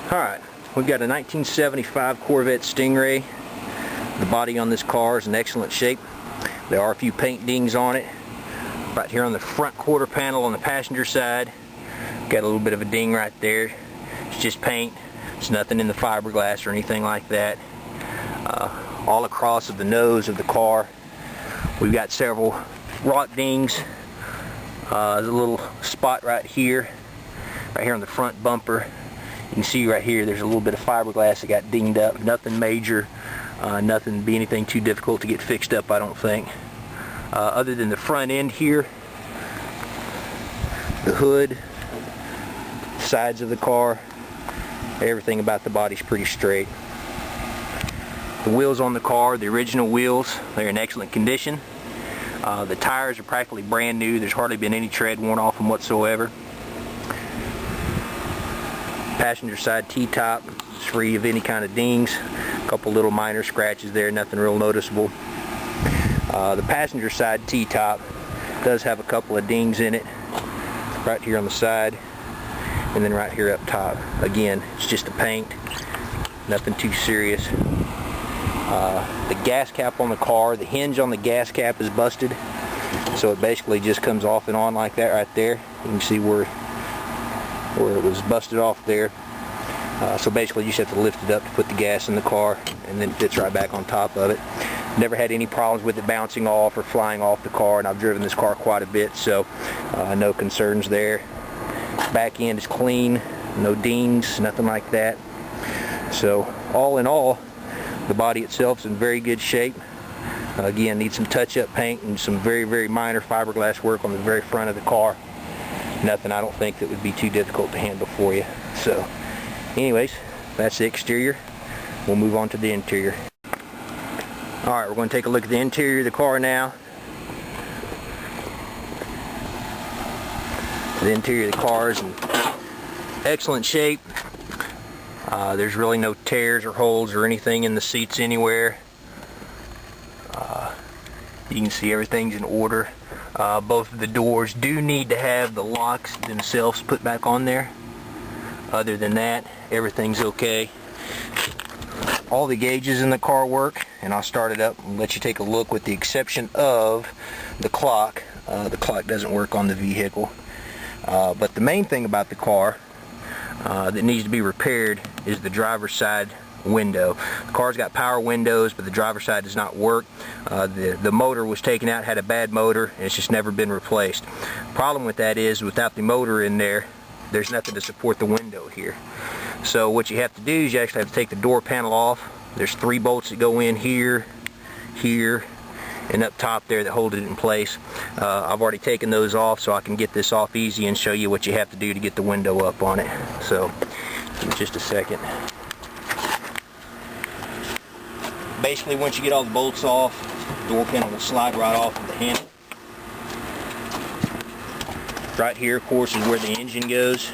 Alright, we've got a 1975 Corvette Stingray. The body on this car is in excellent shape. There are a few paint dings on it. Right here on the front quarter panel on the passenger side, got a little bit of a ding right there. It's just paint. It's nothing in the fiberglass or anything like that. All across of the nose of the car, we've got several rock dings. There's a little spot right here on the front bumper. You can see right here there's a little bit of fiberglass that got dinged up. Nothing major, nothing be anything too difficult to get fixed up, I don't think. Other than the front end here, the hood, sides of the car, everything about the body's pretty straight. The wheels on the car, the original wheels, they're in excellent condition. The tires are practically brand new. There's hardly been any tread worn off them whatsoever. Passenger side T-top is free of any kind of dings. A couple little minor scratches there, nothing real noticeable. The passenger side T-top does have a couple of dings in it, right here on the side, and then right here up top. Again, it's just the paint, nothing too serious. The gas cap on the car, the hinge on the gas cap is busted, so it basically just comes off and on like that right there. You can see where it was busted off there. So basically you just have to lift it up to put the gas in the car, and then it fits right back on top of it. Never had any problems with it bouncing off or flying off the car, and I've driven this car quite a bit, so no concerns there. Back end is clean, no dings, nothing like that. So all in all, the body itself is in very good shape. Again, needs some touch-up paint and some very, very minor fiberglass work on the very front of the car. Nothing I don't think that would be too difficult to handle for you. So anyways, that's the exterior. We'll move on to the interior. Alright, we're going to take a look at the interior of the car now. The interior of the car is in excellent shape. There's really no tears or holes or anything in the seats anywhere. You can see everything's in order. Both of the doors do need to have the locks themselves put back on there. Other than that, everything's okay. All the gauges in the car work, and I'll start it up and let you take a look, with the exception of the clock. The clock doesn't work on the vehicle. But the main thing about the car that needs to be repaired is the driver's side window. The car's got power windows, but the driver's side does not work. The motor was taken out, had a bad motor, and it's just never been replaced. Problem with that is, without the motor in there, there's nothing to support the window here. So what you have to do is you actually have to take the door panel off. There's 3 bolts that go in here, here, and up top there that hold it in place. I've already taken those off so I can get this off easy and show you what you have to do to get the window up on it. So give me just a second. Basically, once you get all the bolts off, the door panel will slide right off of the handle. Right here, of course, is where the engine goes.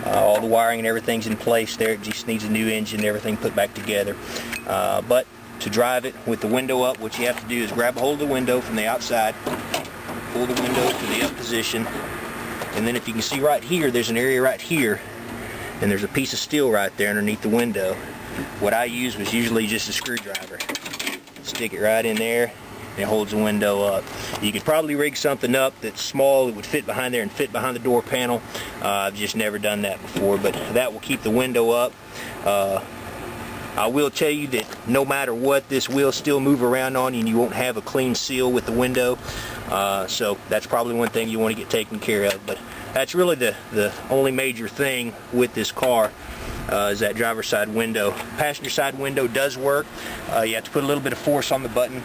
All the wiring and everything's in place there. It just needs a new engine and everything put back together. But to drive it with the window up, what you have to do is grab a hold of the window from the outside, pull the window to the up position, and then if you can see right here, there's an area right here, and there's a piece of steel right there underneath the window. What I use was usually just a screwdriver. Stick it right in there, and it holds the window up. You could probably rig something up that's small that would fit behind there and fit behind the door panel. I've just never done that before, but that will keep the window up. I will tell you that no matter what, this will still move around on you, and you won't have a clean seal with the window. So that's probably one thing you want to get taken care of. But that's really the only major thing with this car, is that driver's side window. Passenger side window does work. You have to put a little bit of force on the button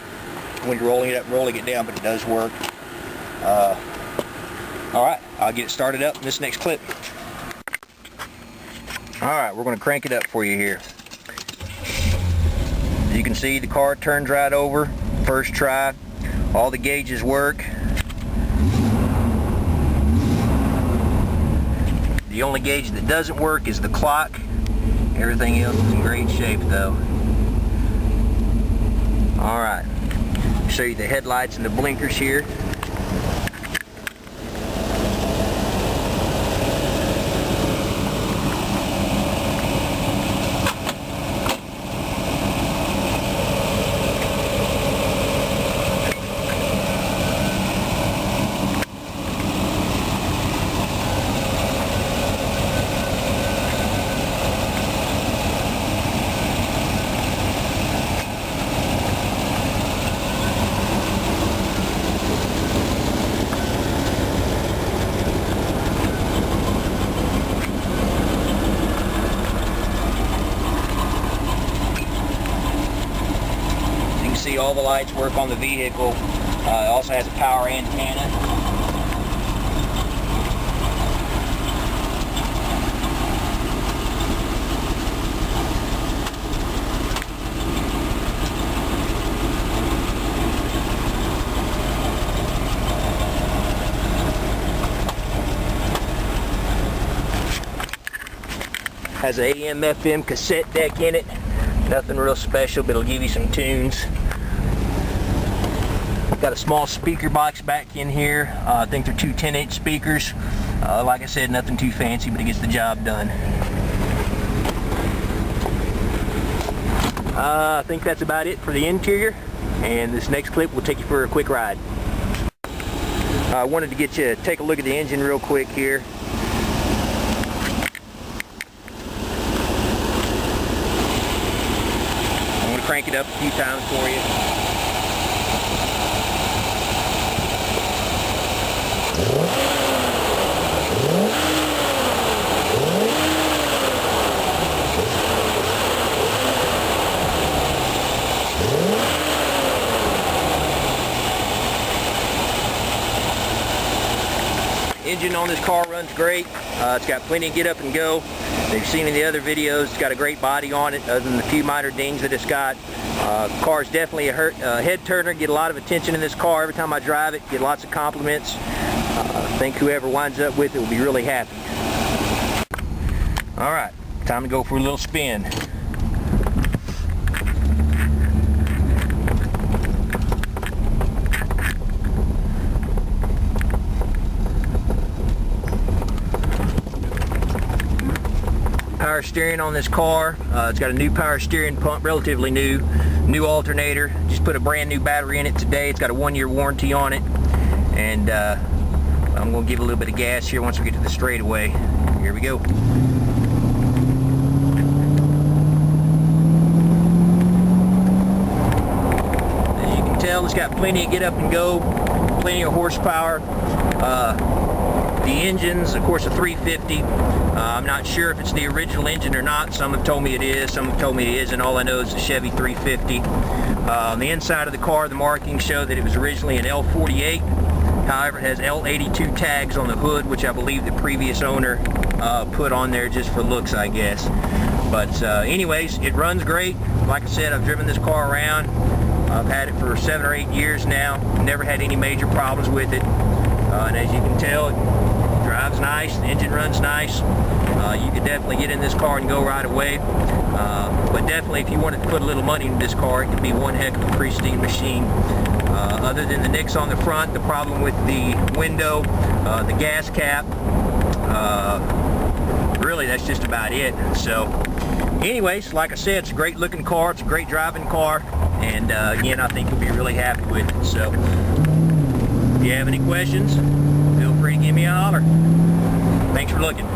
when you're rolling it up, rolling it down, but it does work. Alright, I'll get it started up in this next clip. Alright, we're going to crank it up for you here. As you can see, the car turns right over, first try. All the gauges work. The only gauge that doesn't work is the clock. Everything else is in great shape though. Alright, show you the headlights and the blinkers here. all the lights work on the vehicle. It also has a power antenna. Has an AM FM cassette deck in it. Nothing real special, but it'll give you some tunes. Got a small speaker box back in here. I think they're two 10-inch speakers. Like I said, nothing too fancy, but it gets the job done. I think that's about it for the interior, and this next clip will take you for a quick ride. I wanted to get you to take a look at the engine real quick here. Crank it up a few times for you. Engine on this car runs great. It's got plenty of get up and go. You've seen in the other videos, it's got a great body on it, other than the few minor dings that it's got. The car is definitely a head turner. Get a lot of attention in this car every time I drive it. Get lots of compliments. I think whoever winds up with it will be really happy. Alright, time to go for a little spin. Power steering on this car. It's got a new power steering pump, relatively new alternator. Just put a brand new battery in it today. It's got a 1-year warranty on it, and I'm going to give a little bit of gas here once we get to the straightaway. Here we go. As you can tell, it's got plenty of get up and go, plenty of horsepower. The engine's, of course, a 350. I'm not sure if it's the original engine or not. Some have told me it is, some have told me it isn't. All I know is the Chevy 350. On the inside of the car, the markings show that it was originally an L48. However, it has L82 tags on the hood, which I believe the previous owner put on there just for looks, I guess. But anyways, it runs great. Like I said, I've driven this car around. I've had it for 7 or 8 years now. Never had any major problems with it. And as you can tell, it drives nice, the engine runs nice. You could definitely get in this car and go right away. But definitely, if you wanted to put a little money into this car, it could be one heck of a pristine machine. Other than the nicks on the front, the problem with the window, the gas cap, really that's just about it. So anyways, like I said, it's a great looking car, it's a great driving car, and again, I think you'll be really happy with it. So if you have any questions, feel free to give me a holler. Thanks for looking.